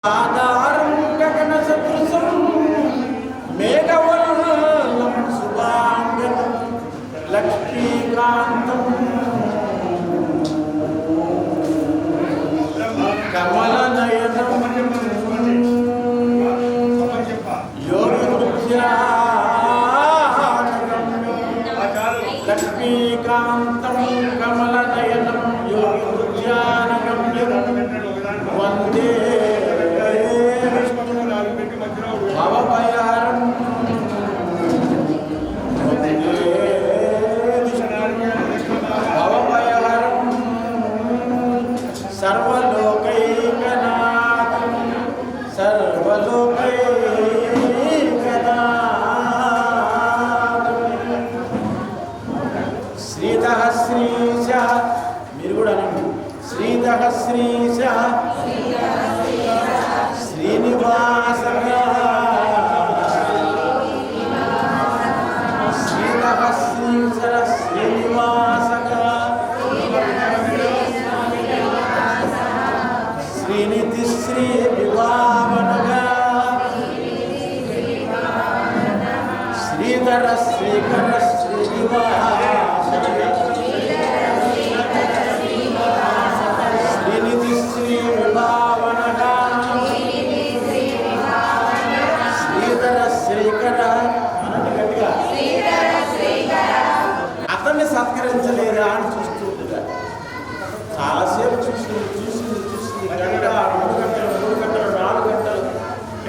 ఆధారం గగన సదృశం మేఘవర్ణం శుభాంగం లక్ష్మీకాంతం కమలనయనం లక్ష్మీకాంతం కమలనయనం యోగిధ్యానగమ్యం వందే భవభయారం భవభయారం సర్వలోకైకనాథం సర్వలోకైకనాథం శ్రీధః శ్రీశ మీరు కూడా అనండి శ్రీధః శ్రీశ శ్రీనివాసః శ్రీధః శ్రీశ శ్రీనివాసః శ్రీనిధి శ్రీ విభావనః శ్రీధర శ్రీకర శ్రీనివాసః శ్రీనిధి శ్రీ విభావనః శ్రీధర శ్రీకర అనండి గట్టిగా అతన్ని సత్కరించలేదా అని చూస్తూ ఉండగా చాలాసేపు చూసింది గంట 2 గంటలు 3 గంటలు 4 గంటలు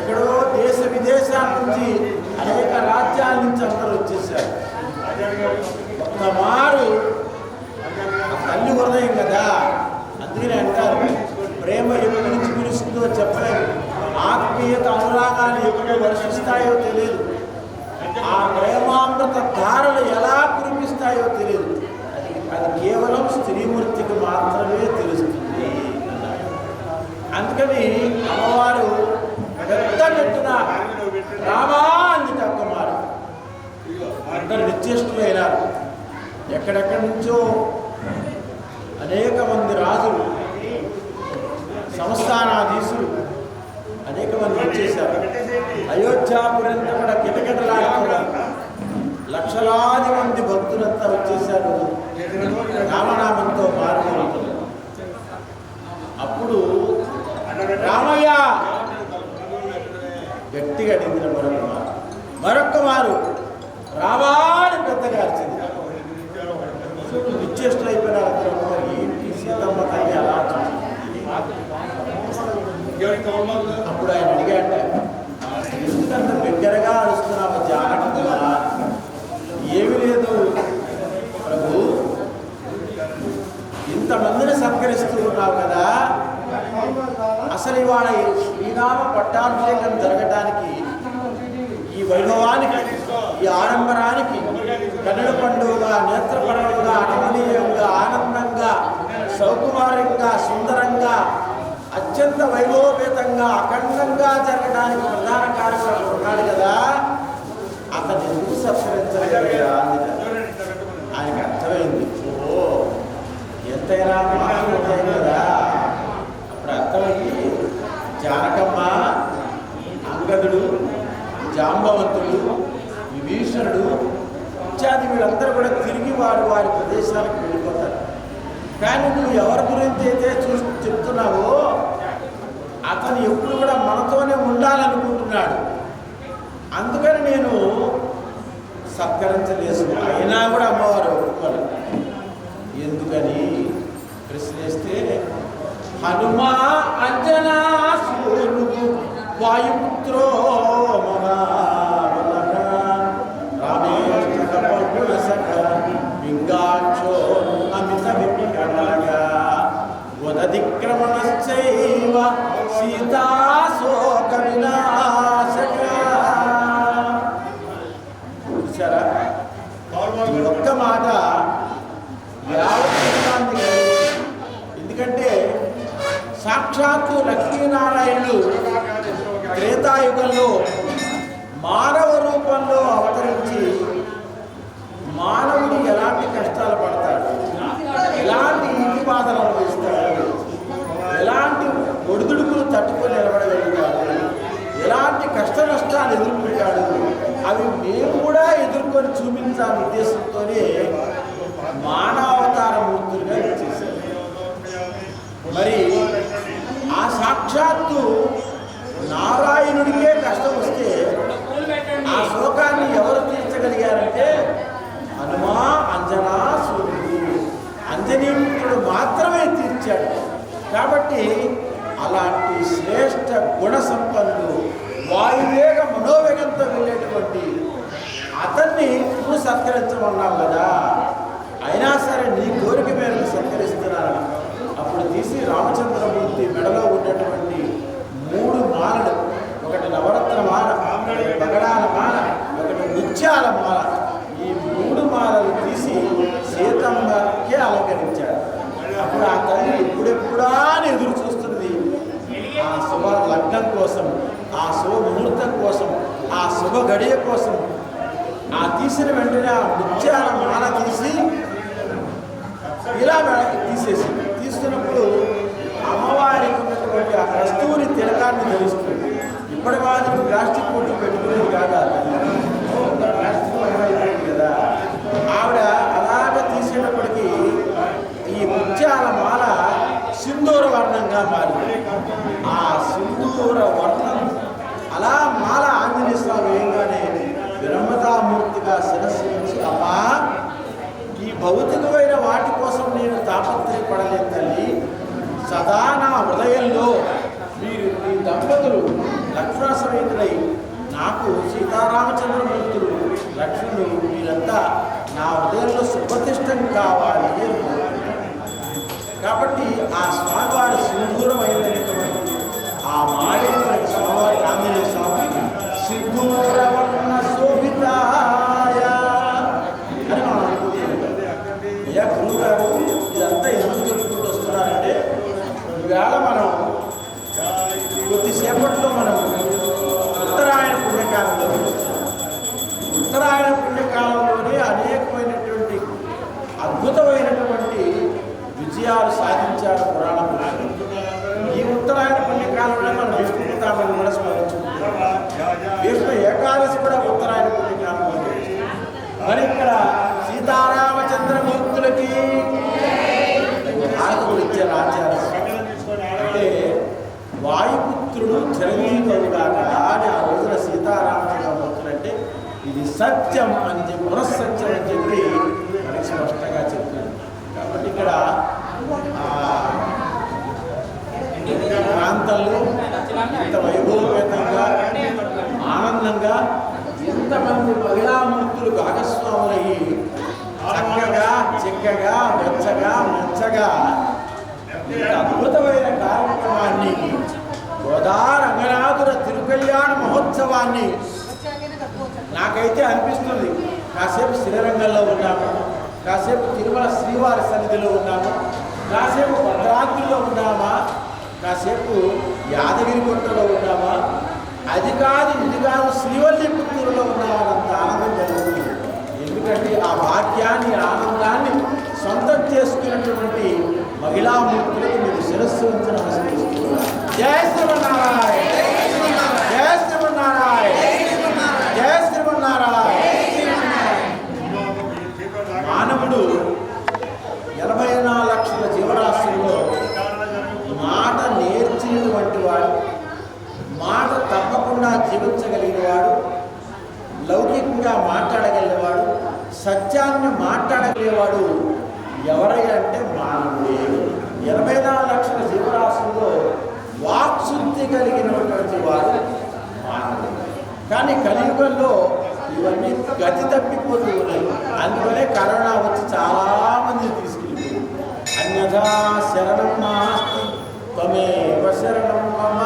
ఎక్కడో దేశ విదేశాల నుంచి అనేక రాజ్యాల నుంచి అందరూ వచ్చేసారు. ఒక్కమారు తల్లి హృదయం కదా, అందుకని అంటారు ప్రేమ ఎక్కడి నుంచి పిలుస్తుందో చెప్పలేము, ఆత్మీయత అనురాగాలు ఎప్పుడు వర్షిస్తాయో తెలియదు, ఆ ప్రేమామృత ధారలు ఎలా కురిపిస్తాయో తెలియదు, అది కేవలం స్త్రీమూర్తికి మాత్రమే తెలుస్తుంది. అందుకని అమ్మవారు పెద్ద ఎత్తున రామా అని తక్కుమారు అందరు నిశ్చేష్టులైనారు. ఎక్కడెక్కడి నుంచో అనేక మంది రాజులు సంస్థానాధీశులు అనేక మంది వచ్చేశారు. అయోధ్యాపురంతా కూడా కిటకిటలాడుతున్నారు. లక్షలాది మంది భక్తులంతా వచ్చేశారు రామనామంతో మారుమోగుతున్నారు. అప్పుడు రామయ్య గట్టిగా అడిగిన మరొక్క మారు రావాలని పెద్దగా అరిచింది. నిశ్చేష్టులు అయిపోయినారు అందరూ. ఏంటి సీతమ్మ తల్లి అలా అప్పుడు ఆయన అడిగాట, ఎందుకంత బిగ్గరగా అరుస్తున్నాము జాగ్రత్తగా? ఏమీ లేదు ప్రభు, ఇంతమందిని సత్కరిస్తూ ఉన్నావు కదా, అసలు ఇవాళ శ్రీరామ పట్టాభిషేకం జరగటానికి, ఈ వైభవానికి, ఈ ఆడంబరానికి కన్నుల పండుగగా, నేత్ర పండుగగా, రమణీయంగా, ఆనందంగా, సౌకుమార్యంగా, సుందరంగా, అత్యంత వైభవపేతంగా, అఖండంగా జరగడానికి ప్రధాన కారణం ఉన్నాడు కదా, అతను ఎందుకు సత్కరించలేదా? ఆయనకు అర్థమైంది, ఓ ఎంతైనా మాటలు ఉంటాయి కదా. అప్పుడు అర్థమైంది, జానకమ్మ, అంగదుడు, జాంబవంతుడు, విభీషణుడు ఇత్యాది వీళ్ళందరూ కూడా తిరిగి వారి వారి ప్రదేశాలకు వెళ్ళిపోతారు. కానీ నువ్వు ఎవరి గురించి అయితే చెప్తున్నావో అతను ఎప్పుడు కూడా మనతోనే ఉండాలనుకుంటున్నాడు. అందుకని నేను సత్కరించలేదు. అయినా కూడా అమ్మవారు ఒప్పుకోరు. ఎందుకని ప్రశ్నిస్తే, హనుమా అంజనా సూర్యుడు వాయుపుత్రో లింగాక్షో అమిత వికటగా ఉదతిక్రమణశ్చైవ సీతాశోక వినాశగా. చూసారా, ఒక్క మాట యావత్తి. ఎందుకంటే సాక్షాత్తు లక్ష్మీనారాయణుడు త్రేతాయుగంలో మానవ రూపంలో అవతరించి మానవుడు ఎలాంటి కష్టాలు పడతాడు, ఎలాంటి ఇంటి బాధలు అనుభవిస్తాడు, ఎలాంటి ఒడిదుడుకులు తట్టుకొని నిలబడగలిగాడు. చూపించాలనే ఉద్దేశంతోనే మానవావతార మూర్తులుగా ఇచ్చేశారు. మరి ఆ సాక్షాత్తు నారాయణుడికే కష్టం వస్తే ఆ శోకాన్ని ఎవరు తీర్చగలిగారంటే హనుమా అంజనా సూర్యుడు అంజనీపుత్రుడు మాత్రమే తీర్చాడు. కాబట్టి అలాంటి శ్రేష్ఠ గుణ సంపన్నుడు వాయువేగ మనోవేగంతో వెళ్ళేటువంటి అతన్ని నువ్వు సత్కరించమన్నావు కదా, అయినా సరే నీ కోరిక మేరకు సత్కరిస్తున్నాను. అప్పుడు తీసి రామచంద్రమూర్తి మెడలో ఉన్నటువంటి 3 మాలలు, ఒకటి నవరత్న మాల, ఒకటి పగడాల మాల, ఒకటి ముత్యాల మాల, ఈ 3 మాలలు తీసి సీతమ్మకే అలంకరించాడు. అప్పుడు ఆ తల్లి ఎప్పుడెప్పుడా ఎదురు చూస్తుంది ఆ శుభ లగ్నం కోసం, ఆ శుభ ముహూర్తం కోసం, ఆ శుభ గడియ కోసం. ఆ తీసిన వెంటనే ఆ ముత్యాల మాల తీసి ఇలా తీసేసింది. తీసుకున్నప్పుడు అమ్మవారికి ఉన్నటువంటి ఆ కస్తూరి తిలకాన్ని ధరిస్తుంది. ఇప్పటి మాత్రం ప్లాస్టిక్ పొట్టు పెట్టుకునేది కాదు, ప్లాస్టిక్ అయిపోయింది కదా. ఆవిడ అలాగ తీసేటప్పటికీ ఈ ముత్యాల మాల సింధూర వర్ణంగా మారింది. ఆ సింధూర వర్ణం అలా మాల ఆంజనేయ స్వామి వేయంగానే విరమతామూర్తిగా శిరస్సు నుంచి, అమ్మా ఈ భౌతికమైన వాటి కోసం నేను తాపత్రయపడలేదు తల్లి, సదా నా హృదయంలో మీరు ఈ దంపతులు లక్ష్మణ సమేతులై నాకు సీతారామచంద్రమూర్తులు లక్ష్మణులు మీరంతా నా హృదయంలో సుప్రతిష్టం కావాలి. కాబట్టి ఆ స్వామివారి సింధూరమైనటువంటి ఆ మారేటువంటి స్వామివారి ఆంజనేయ స్వామి సింధూరవర్ణ శోభితాయ అని మనం అనుకుంటున్నాం. అయ్యా గురువు గారు ఇదంతా ఎందుకు చెప్పుకుంటూ వస్తున్నారంటే, ఈవేళ మనం కొద్దిసేపట్లో మనం ఉత్తరాయణ పుణ్యకాలంలో ఉత్తరాయణ పుణ్యకాలంలోనే అనేకమైనటువంటి అద్భుతమైనటువంటి విజయాలు సాధించారు పురాణ పురుషులు. ఈ ఉత్తరాయణ పుణ్యకాలంలో మనం విష్ణుతామని కూడా స్మరించుకుంటున్నాం. విష్ణు ఏకాదశి కూడా ఉత్తరాయణ పుణ్యకాలంలో. మరి ఇక్కడ సీతారామచంద్రమూర్తులకి ఆకులు ఇచ్చారు ఆచార్య. అంటే వాయుపుత్రుడు చిరంజీవుడుగాక అని ఆ రోజున సీతారామచంద్రమూర్తులు అంటే ఇది సత్యం అని చెప్పి, పునఃసత్యం అని చెప్పి మనకి స్పష్టంగా చెప్తారు. కాబట్టి ఇక్కడ ప్రాంతంలో ఇంత వైభవపేతంగా ఆనందంగా ఎంతమంది మహిళామూర్తులు భాగస్వాములయ్యి చక్కగా చిక్కగా వెచ్చగా మెచ్చగా అద్భుతమైన కార్యక్రమాన్ని గోదా రంగనాథుల తిరుకళ్యాణ మహోత్సవాన్ని నాకైతే అనిపిస్తుంది, కాసేపు శ్రీరంగంలో ఉన్నాము, కాసేపు తిరుమల శ్రీవారి సన్నిధిలో ఉన్నాము, కాసేపు భద్రాద్రిలో ఉన్నామా, కాసేపు యాదగిరి గుట్టలో ఉన్నామా, అది కాదు ఇది కాదు శ్రీవల్లి పుత్తూరులో ఉన్నామన్నంత ఆనందం జరుగుతుంది. ఎందుకంటే ఆ భాగ్యాన్ని ఆనందాన్ని సొంతం చేసుకున్నటువంటి మహిళామూర్తులకు మీరు శిరస్సు ఉంచి నమస్కరిస్తున్నారు. జయ శ్రీమన్నారాయణ, జయ శ్రీమన్నారాయణ, జయ శ్రీమన్నారాయణ. మానవుడు 84 లక్షల జీవరాశుల్లో మాట నేర్చినటువంటి వాడు, మాట తప్పకుండా జీవించగలిగినవాడు, లౌకికంగా మాట్లాడగలిగేవాడు, సత్యాన్ని మాట్లాడగలిగేవాడు ఎవరయ్యా అంటే మానవుడే. 84 లక్షల జీవరాశుల్లో వాక్శుద్ధి కలిగినటువంటి వాడు మానవుడు. కానీ కలియుగంలో ఇవన్నీ గతి తప్పిపోతూ ఉన్నాయి. అందుకనే కరోనా వచ్చి చాలామంది తీసుకెళ్ళిపోయింది. అన్యథా శరణం నాస్తి త్వమేవ శరణం మమ.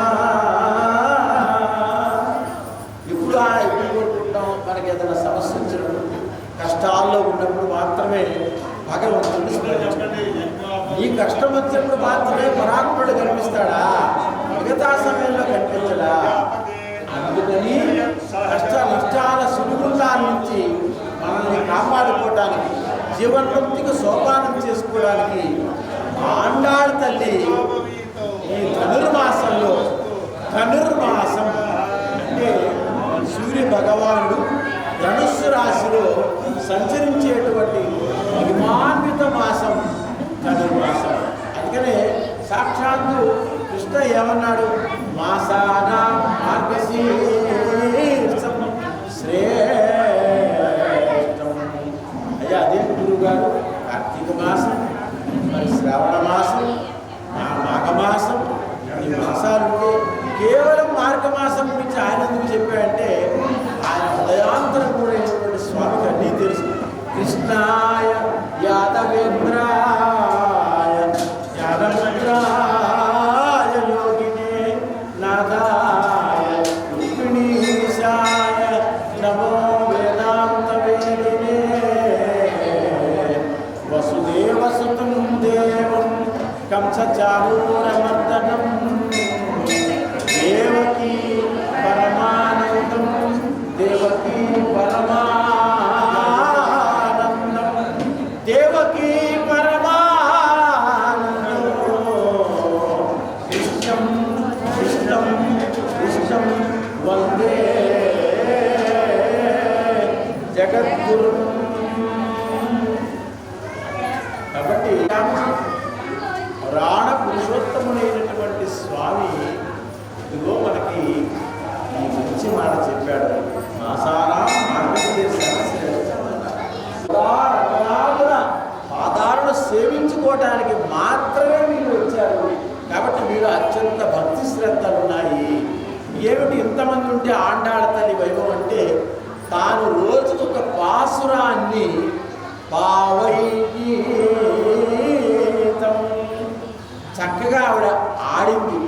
ఇప్పుడు కొట్టుకుంటాం, మనకి ఏదైనా సమస్య వచ్చినప్పుడు కష్టాల్లో ఉన్నప్పుడు మాత్రమే భగవంతుడిని స్మరించండి. ఈ కష్టం వచ్చినప్పుడు మాత్రమే పరాత్ముడు కనిపిస్తాడా, మిగతా సమయంలో కనిపించడా? అందుకని కష్ట నష్టాల సుగుణాల నుంచి మనల్ని కాపాడుకోవడానికి, జీవన్ముక్తికి సోపానం చేసుకోవడానికి ఆండాళ్ తల్లి ఈ ధనుర్మాసం అంటే సూర్య భగవానుడు ధనుస్సు రాశిలో సంచరించేటువంటి మహిమాన్విత మాసం ధనుర్మాసం. అందుకనే సాక్షాత్తు కృష్ణ ఏమన్నాడు? మాసాన మార్గశీర్షం శ్రేష్టం. అయ్యా అదేంటి గురువు గారు, కార్తీక మాసం, మరి శ్రావణ మాసం, మాఘమాసం, ఈ మాసాలుంటే కేవలం మార్గమాసం గురించి ఆయన ఎందుకు చెప్పాడంటే ఆయన హృదయాంతరం కూడా స్వామికి అన్నీ తెలుసు. కృష్ణాయ యాదవేంద్రాయ యాదవేంద్రాయ యోగినే నాదాయ రుక్మిణీశాయ నమో వేదాంత వేదినే వసుదేవసుతం దేవం కంసచారూరమర్దనం దేవకీ పరమానందం దేవకీ పరమానందం దేవకీ పరమానందం కృష్ణం కృష్ణం కృష్ణం వందే జగద్గురు. కాబట్టి ప్రాణ పురుషోత్తముడైనటువంటి స్వామి ఇదిగో మనకి ఈ మంచి మాట చెప్పాడు. మాసారా పాదాలను సేవించుకోవడానికి మాత్రమే మీరు వచ్చారు. కాబట్టి మీరు అత్యంత భక్తి శ్రద్ధలు ఉన్నాయి. ఏమిటి ఇంతమంది ఉంటే ఆండాళ్ళ తల్లి వైభవం అంటే తాను రోజుకొక పాసురాన్ని పావైగీతం చక్కగా ఆవిడ ఆడింది,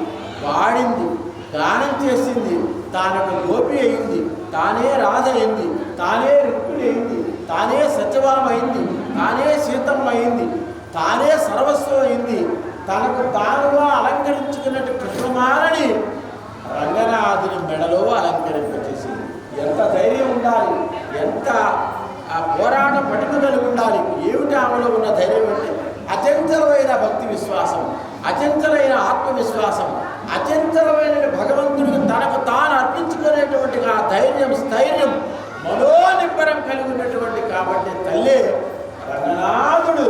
పాడింది, గానం చేసింది. తానొక గోపి అయింది, తానే రాధ అయింది, తానే రుక్మిణి అయింది, తానే సత్యభామ అయింది, తానే సీతమ్మ అయింది, తానే సర్వస్వం అయింది. తనకు తానుగా అలంకరించుకున్నట్టు కృష్ణమాలని రంగనాథుని మెడలో అలంకరింపచేసింది. ఎంత ధైర్యం ఉండాలి, ఎంత పోరాట పటిమ కలిగి ఉండాలి. ఏమిటి ఆమెలో ఉన్న ధైర్యం అంటే అచంచలమైన భక్తి విశ్వాసం, అచంచలైన ఆత్మవిశ్వాసం, అచంచలమైన భగవంతుడికి తనకు తాను అర్పించుకునేటువంటి ఆ ధైర్యం, స్థైర్యం, మనోనిబ్బరం కలిగి ఉన్నటువంటి కాబట్టి తల్లి రంగనాథుడు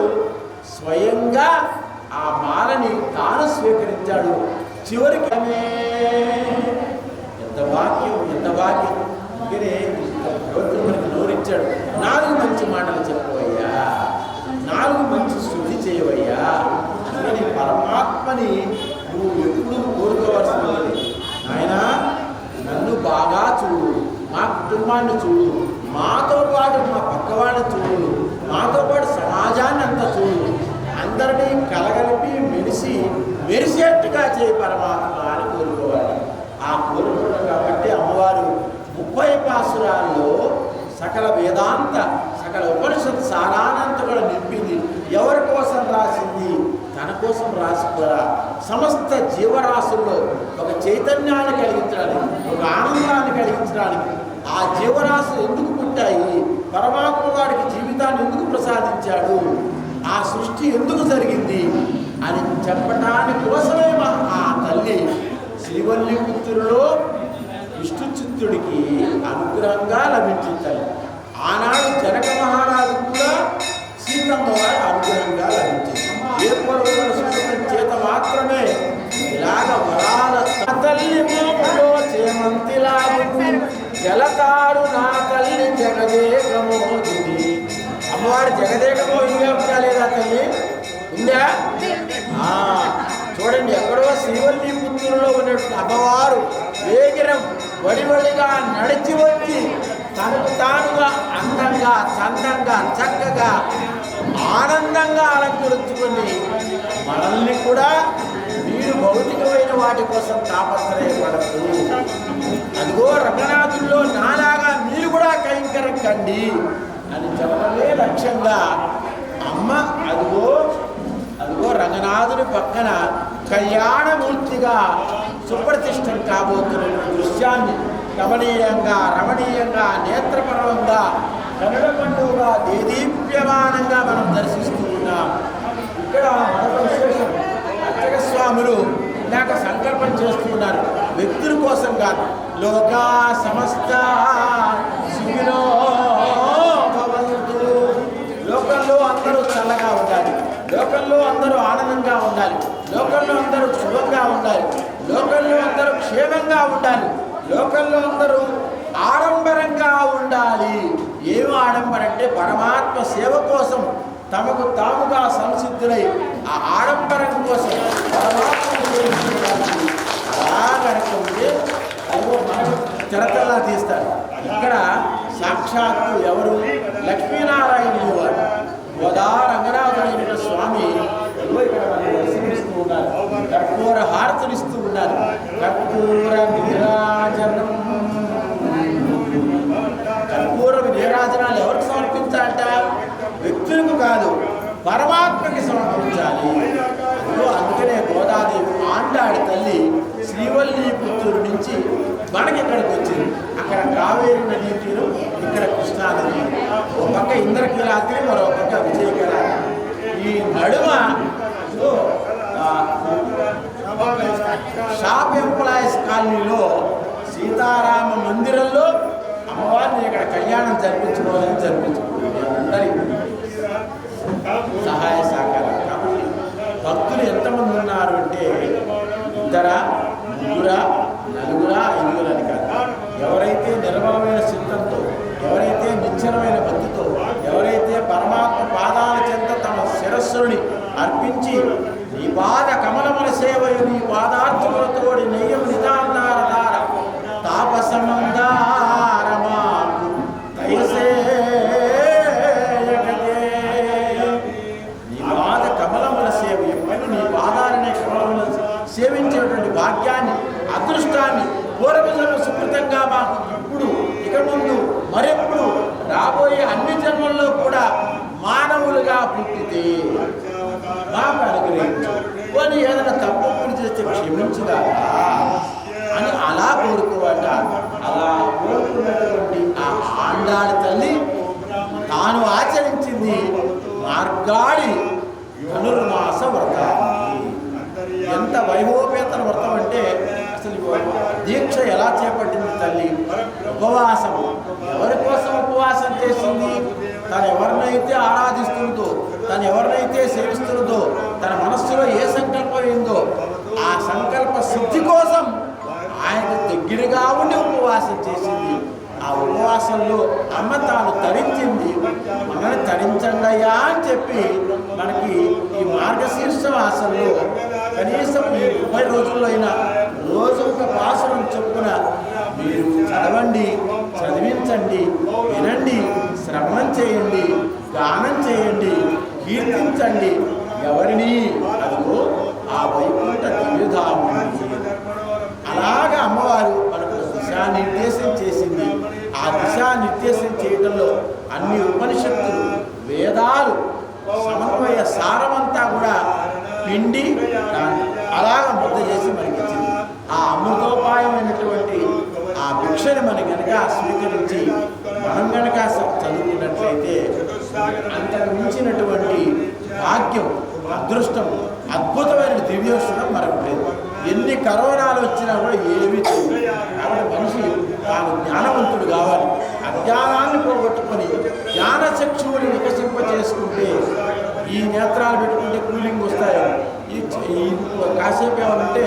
స్వయంగా ఆ మాలని తాను స్వీకరించాడు. చివరికి ఎంత భాగ్యం, ఎంత భాగ్యం. అందుకనే భగవంతుడు మనకి నోరిచ్చాడు. 4 మంచి మాటలు చెప్పవయ్యా, 4 మంచి శుద్ధి చేయవయ్యా. అందుకని పరమాత్మని నువ్వు ఎప్పుడు కోరుకోవాల్సింది. ఆయన నన్ను బాగా చూడు, మా కుటుంబాన్ని చూడు, మాతో పాటు మా పక్కవాడిని చూడు, మాతో పాటు సమాజాన్ని అంతా చూడు, అందరినీ కలగలిపి మెరిసేట్టుగా చేయి పరమాత్మ అని కోరుకోవాలి. ఆ కోరుకోవడం కాబట్టి అమ్మవారు 30 పాసురాల్లో సకల వేదాంత, సకల ఉపనిషత్ సారానంత కూడా నింపింది. ఎవరి కోసం రాసింది? తన కోసం రాసుకోరా. సమస్త జీవరాశుల్లో ఒక చైతన్యాన్ని కలిగించడానికి, ఒక ఆనందాన్ని కలిగించడానికి. ఆ జీవరాశులు ఎందుకు పుట్టాయి? పరమాత్మ వాడికి జీవితాన్ని ఎందుకు ప్రసాదించాడు? ఆ సృష్టి ఎందుకు జరిగింది అని చెప్పటానికి కోసమే ఆ తల్లి శ్రీవల్లిపుత్రులో విష్ణుచిత్తుడికి అనుగ్రహంగా లభించింది. ఆనాడు జనక మహారాజు కూడా సీతమ్మ వారి అనుగ్రహంగా లభించింది. ఏ పూర్వజన సుకృతం చేత మాత్రమే ఇలాగ వరాల తల్లి మోములో చేమంతిలాగు జలతారు నా తల్లి జగదేకమోదిని. అమ్మవారి జగదేకమోదిగా ఉందా లేదా తల్లి? ఉందా? చూడండి, ఎక్కడో శ్రీవల్లిపుత్రులో ఉన్నటువంటి అమ్మవారు వేగిరం వడివడిగా నడిచి వచ్చి తనకు తానుగా అందంగా, చందంగా, చక్కగా, ఆనందంగా అలంకరించుకొని మనల్ని కూడా మీరు భౌతికమైన వాటి కోసం తాపత్రయపడద్దు, అదిగో రంగనాథుల్లో నాలాగా మీరు కూడా కైంకర్యం కండి అని చెప్పడమే లక్ష్యంగా అమ్మ అదిగో రంగనాథుని పక్కన కళ్యాణమూర్తిగా సుప్రతిష్టం కాబోతున్న దృశ్యాన్ని కమనీయంగా, రమణీయంగా, నేత్రపర్వంగా, కన్నడ పండుగగా, దేదీప్యమానంగా మనం దర్శిస్తూ ఉన్నాం. ఇక్కడ మరొక విశేషం, అర్చక స్వాములు ఇందాక సంకల్పం చేస్తున్నారు. వ్యక్తుల కోసం కాదు, లోకా సమస్త సుఖినో లోకంలో అందరూ ఆనందంగా ఉండాలి, లోకంలో అందరూ శుభంగా ఉండాలి, లోకంలో అందరూ క్షేమంగా ఉండాలి, లోకంలో అందరూ ఆడంబరంగా ఉండాలి. ఏమి ఆడంబరం అంటే పరమాత్మ సేవ కోసం తమకు తాముగా సంసిద్ధులై ఆ ఆడంబరం కోసం అలా కనుకుంటే అదిగో మనం చిరతల్లా తీస్తాడు. ఇక్కడ సాక్షాత్తు ఎవరు? లక్ష్మీనారాయణుడు వారు గోదా రంగనాథుడైన స్వామి ఇక్కడ మనకు దర్శనమిస్తూ ఉన్నారు. కర్పూర హారతులిస్తూ ఉన్నారు. కర్పూర నీరాజనం. కర్పూర నీరాజనాలు ఎవరికి సమర్పించాలంట? వ్యక్తులకు కాదు, పరమాత్మకి సమర్పించాలి. అందుకనే గోదాదేవి ఆండాడి తల్లి శ్రీవల్లి పుత్తూరు నుంచి మనకి ఇక్కడికి వచ్చింది. అక్కడ కావేరి నదీ తీరం, ఇక్కడ కృష్ణా నది. ఒక పక్క ఇంద్రకీలాద్రి, మరో పక్క విజయకీలాద్రి. ఈ నడుమ షాప్ ఎంప్లాయీస్ కాలనీలో సీతారామ మందిరంలో అమ్మవారిని ఇక్కడ కళ్యాణం జరిపించుకోవాలని జరిపించుకోవాలి. అందరి సహాయ సహకారాలు. కాబట్టి భక్తులు ఎంతమంది ఉన్నారు అంటే ఇద్దరా, ముగ్గురా, నలుగురా, ఐదుగురు అని కాదు. ఎవరైతే నిర్మలమైన చిత్తంతో, ఎవరైతే నిశ్చలమైన భక్తితో, ఎవరైతే పరమాత్మ పాదాల చెంత తమ శిరస్సుని అర్పించి నీ పాద కమలముల సేవయు నీ పాదార్థములతోడి నెయ్యం నిదానారదార తాపసమందారమా దయసే నీ పాద కమలముల సేవ, ఎప్పుడు నీ పాదాలనే కమలములను సేవించేటువంటి భాగ్యాన్ని, అదృష్టాన్ని పూర్వజన్మ సుకృతంగా మాకు ఇప్పుడు, ఇక ముందు, మరెప్పుడు రాబోయే అన్ని జన్మల్లో కూడా మానవులుగా పుట్టితే మాకు అనుగ్రహించు. కొన్ని ఏదైనా తప్పు చేస్తే క్షమించుగా అని అలా కోరుకోవాట. అలా కోరుకున్నటువంటి ఆ ఆండాడి తల్లి తాను ఆచరించింది మార్గాడి ధనుర్మాస వ్రతాన్ని. ఎంత వైభవపేతన వ్రతం అంటే అసలు దీక్ష ఎలా చేపట్టింది తల్లి? ఉపవాసము. ఎవరి కోసం ఉపవాసం చేసింది? తను ఎవరినైతే ఆరాధిస్తుందో, తను ఎవరినైతే సేవిస్తుందో, తన మనస్సులో ఏ సంకల్పం ఏందో ఆ సంకల్ప సిద్ధి కోసం ఆయనకు దగ్గరగా ఉండి ఉపవాసం చేసింది. ఆ ఉపవాసంలో అమ్మ తాను తరించింది. మనల్ని తరించండియా అని చెప్పి మనకి ఈ మార్గశీర్ష మాసంలో కనీసం ఈ 30 రోజుల్లో అయినా రోజు ఒక పాసనం చొప్పున మీరు చదవండి, చదివించండి, వినండి, శ్రవణం చేయండి, గానం చేయండి, కీర్తించండి. ఎవరిని? అదిగో ఆ వైకుంఠ దివ్యధామం. అలాగా అమ్మవారు మనకు దిశానిర్దేశం చేసింది. ఆ దిశానిర్దేశం చేయడంలో అన్ని ఉపనిషత్తులు, వేదాలు సమన్వయ సారమంతా కూడా పిండి అలాగ ముద్ద చేసి మనకి ఇచ్చింది. ఆ అమృతోపాయమైనటువంటి ఆ భిక్షని మనం కనుక స్వీకరించి మనం కనుక చదువుకున్నట్లయితే అంతకు మించినటువంటి భాగ్యం, అదృష్టం, అద్భుతమైన దివ్యోషణం మనకు లేదు. ఎన్ని కరోనాలు వచ్చినా కూడా ఏమీ తెలియదు. కాబట్టి మనిషి తాను జ్ఞానవంతుడు కావాలి. అజ్ఞానాన్ని పోగొట్టుకొని జ్ఞానచక్షువుని వికసింప చేసుకుంటే ఈ నేత్రాలు పెట్టుకుంటే కూలింగ్ వస్తాయి. ఈ కాసేపు ఏమంటే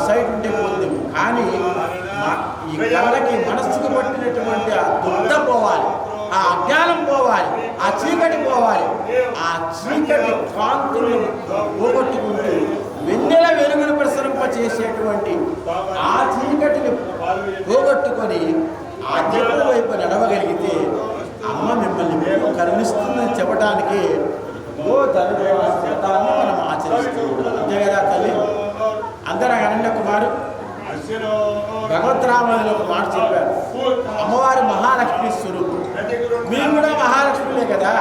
సైట్ ఉంటే పోతుంది. కానీ ఈ కళ్ళకి మనస్సుకు పట్టినటువంటి ఆ దుగ్ధ పోవాలి, ఆ అజ్ఞానం పోవాలి, ఆ చీకటి పోవాలి. ఆ చీకటి కాంతులను పోగొట్టుకుంటూ వెన్నెల వెలుగును ప్రసరింప చేసేటువంటి ఆ చీకటిని పోగొట్టుకొని ఆ దేవుడి వైపు నడవగలిగితే అమ్మ మిమ్మల్ని కరుణిస్తుందని చెప్పడానికి ధనుర్మాసాన్ని మనం ఆచరిస్తూ ఉంటాం. అంతే కదా తల్లి? అందరూ అనండి కుమారు భగవద్రామాయణంలో ఒక మాట చెప్పారు. అమ్మవారి మహాలక్ష్మి స్వరూపం. మీరు కూడా మహాలక్ష్మిలే కదా.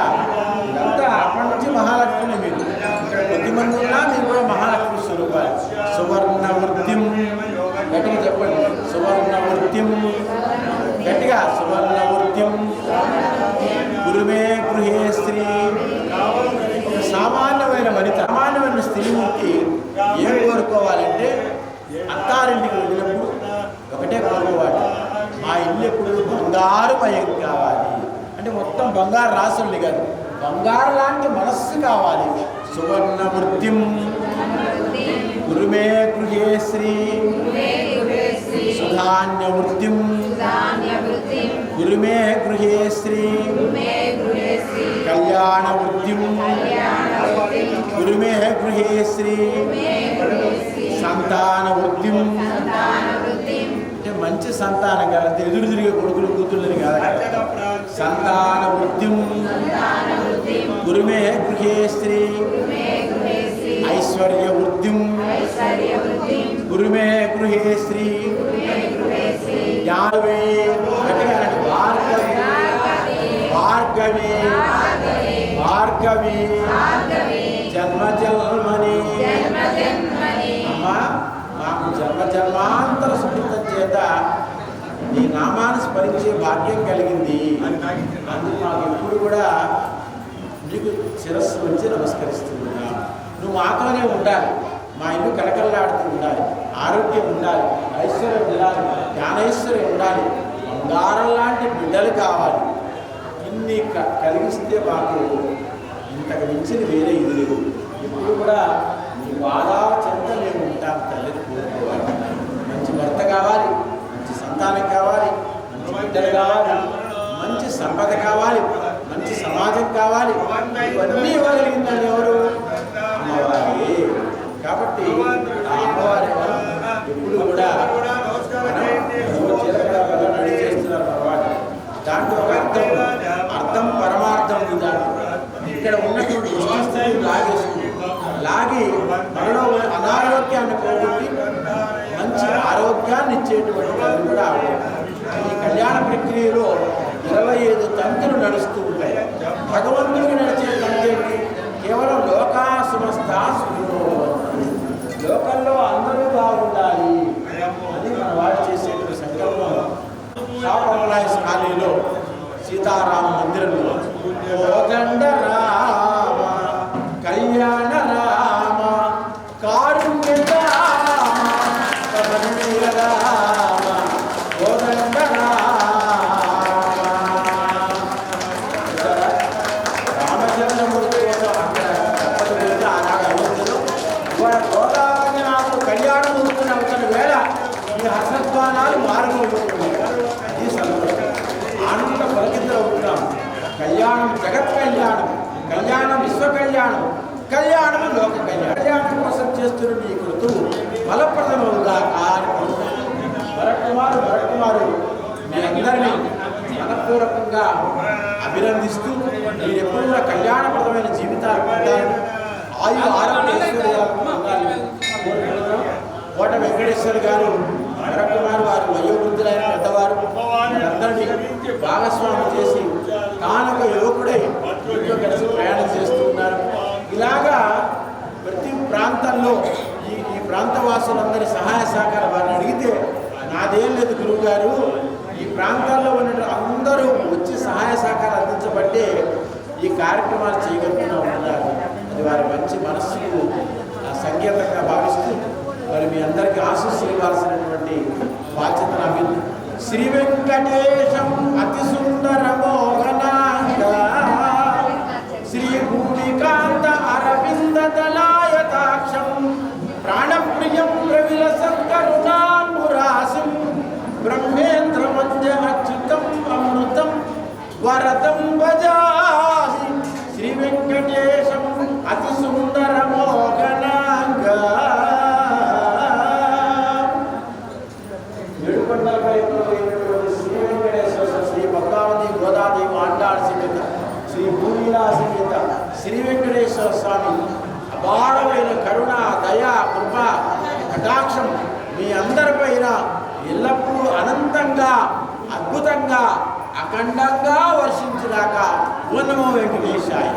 ఇదంతా అప్పటి నుంచి మహాలక్ష్మినే. మీరు ఇక్కడ కొద్దిమంది ఉన్నా మీరు కూడా మహాలక్ష్మి స్వరూపాలు. సువర్ణవృత్తిం, గట్టిగా చెప్పండి. సువర్ణవృత్తిం, గట్టిగా సువర్ణవృత్తిం గురుమే గృహే స్త్రీ. ఒక సామాన్యమైన వనిత, సామాన్యమైన స్త్రీమూర్తి ఏం కోరుకోవాలంటే అత్తారింటికి వెళ్ళినప్పుడు ఒకటే కోరుకోవాలి, మా ఇల్లు ఎప్పుడు బంగారుమయం కావాలి. అంటే మొత్తం బంగారు రాసుల్ని కాదు, బంగారు లాంటి మనస్సు కావాలి, సువర్ణమూర్తిం కురు మే గృహే శ్రీ సుధాన్యవృత్తిం కురు మే గృహే శ్రీ కళ్యాణవృత్తిం కురు మే గృహే శ్రీ సంతానవృత్తిం. అంటే మంచి సంతానం కాదు, ఎదురు తిరిగే కొడుకులు కూతుళ్ళని కాదు. సంతానవృత్తిం కురు మే గృహే శ్రీ ఐశ్వర్యవృత్తిం కురు మే గృహే శ్రీ జ్ఞానవే భార్గవి భార్గవి జన్మ జన్మని అమ్మా మాకు జన్మ జన్మాంతర సుకృతం చేత నీ నామాన్ని స్మరించే భాగ్యం కలిగింది. అందుకు మాకు ఎప్పుడు కూడా నీకు శిరస్సు వచ్చి నమస్కరిస్తున్నా. నువ్వు మాతోనే ఉండాలి, మా ఇల్లు కలకల్లాడుతూ ఉండాలి, ఆరోగ్యం ఉండాలి, ఐశ్వర్యం ఉండాలి, జ్ఞానేశ్వర్యం ఉండాలి, బంగారం లాంటి బిడ్డలు కావాలి. ఇన్ని కలిగిస్తే మాకు ఇంతకు మించింది వేరే ఇది లేదు. ఇప్పుడు కూడా నీ బాధాల చెంత మేము ఉంటాం. తల్లిని కోరుకోవాలి, మంచి భర్త కావాలి, మంచి సంతానం కావాలి, మంచి బిడ్డలు కావాలి, మంచి సంపద కావాలి, మంచి సమాజం కావాలి. ఇవన్నీ ఇవ్వగలిగిందని ఎవరు? అమ్మవారి. కాబట్టి ఆ అమ్మవారి ఎప్పుడు కూడా రెడీ చేస్తున్నారు అన్నమాట. దాంట్లో ఒక అర్థం పరమార్థం ఉంది. ఇక్కడ ఉన్నటువంటి దుస్థితిని లాగి మనలో అనారోగ్యాన్ని పోగొట్టి మంచి ఆరోగ్యాన్ని ఇచ్చేటువంటి వాళ్ళు కూడా ఈ కళ్యాణ ప్రక్రియలో 25 తంతులు నడుస్తూ ఉంటాయి. భగవంతుడికి నడిచే తంతేంటి? కేవలం లోకా సమస్త లోకంలో అందరూ బాగుండాలి అని మన వాడు చేసేటువంటి సంకల్పం. షాపమలాయస్ కాలనీలో సీతారామ మందిరంలో కోదండ రామ కళ్యాణ రామ కారుణ్య రామ కమనీయ రామ కోదండ రామచంద్రమూర్తి గోదావరి కళ్యాణం అవుతున్న అవుతున్న వేళ ఈ హర్షధ్వానాలు మారుమవుతున్నాయి. అది సంతోషం, ఆనంద పలికిద్దరు అవుతున్నాం. కళ్యాణం జగత్ కళ్యాణం, కళ్యాణం విశ్వ కళ్యాణం, కళ్యాణం లోక కళ్యాణం. కళ్యాణం కోసం చేస్తున్న నీ కృతువు ఫలప్రదమవుగా భరత్కుమారు మీ అందరినీ మనపూర్వకంగా అభినందిస్తూ మీరు ఎప్పుడు కూడా కళ్యాణప్రదమైన జీవితాలు పొందాలని, ఆయు ఆరోగ్య ఐశ్వర్యాలు పొందాలని కోరుకుంటున్నాం. కోట వెంకటేశ్వర గారు భరత్కుమార్ వారు వయోవృద్ధులైన పెద్దవారు అందరినీ భాగస్వామి చేసి తానొక యువకుడై ఇంట్లో కలిసి ప్రయాణం చేస్తూ ఉన్నారు. ఇలాగా ప్రతి ప్రాంతంలో ఈ ప్రాంతవాసులందరి సహాయ సహకారం వారిని అడిగితే నాదేం లేదు గురువు గారు, ఈ ప్రాంతాల్లో ఉన్న అందరూ వచ్చి సహాయ సహకారం అందించబట్టే ఈ కార్యక్రమాలు చేయగలుగుతూ ఉన్నారు. అది వారి మంచి మనస్సుకు సంకేతంగా భావిస్తూ మరి మీ అందరికీ ఆశీస్సులు ఇవ్వాల్సినటువంటి బాధ్యత నా మీద. శ్రీ వెంకటేశం అతి సుందర మోహనాంగ శ్రీ భూమికాంత అరవింద దళాయతాక్షం ప్రాణప్రియం ప్రవిలసం కరుణాంబురాశిం బ్రహ్మేంద్ర మధ్య అచ్యుతం అమృతం వరదం భజామి. శ్రీ వెంకటేశం అతి సుందర మోహనాంగ. శ్రీ వెంకటేశ్వర శ్రీ పద్మావతి గోదాదేవి ఆండాళ్ సమేత శ్రీ భూమిలా సమేత శ్రీ వెంకటేశ్వర స్వామి అపారమైన కరుణ, దయ, కృప, కటాక్షం మీ అందరిపైన ఎల్లప్పుడూ అనంతంగా, అద్భుతంగా, అఖండంగా వర్షించినాక. ఓ నమో వెంకటేశాయ.